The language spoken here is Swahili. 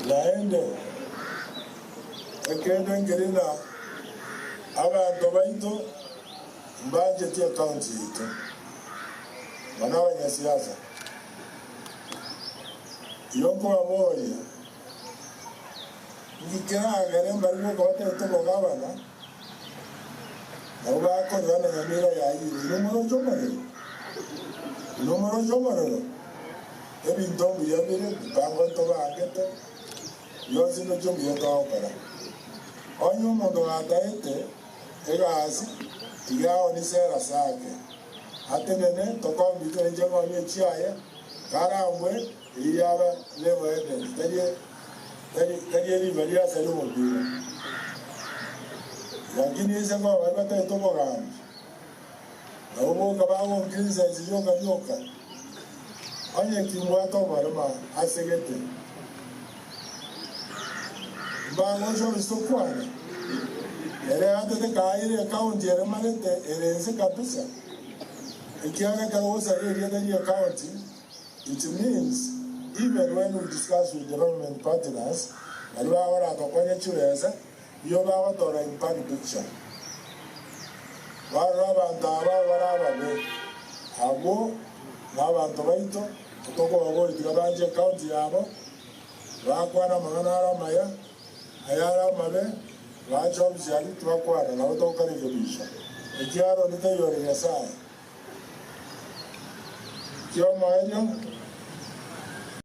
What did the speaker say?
naende ekende ngerina abantu baito mbanje tia county ito bana abanyasiasa yonko amoya ngikiragere mbarimo kote ito gabana abo bakorana nyamira yayiri numero jomorero ebintu byabire bango to bagete yozi no jombi yatokara onyo mondo ataete egasi tigao ni sera sake atenene tokombi to njemo ni chiaye karambwe iyaba levo ede tadi rivalia selu mbira lakini ise kwa wabata itomo gani na umo kabango mkinza ziyoka yoka onye kimwa to barama asegete bango jo bisokwane ere ate kaire account ere malete ere nse kabisa ikianga kaosa ere account. It means even when we discuss with development partners and we are at a churesa you have to impact picture waraba ndara waraba be abo nabantu baito toko babo igabanje account yabo bakwana mangana maya ayara mabe bajobs yali twakwana nabo tokarije bisha ikiaro nitayore yasai kyo maenyo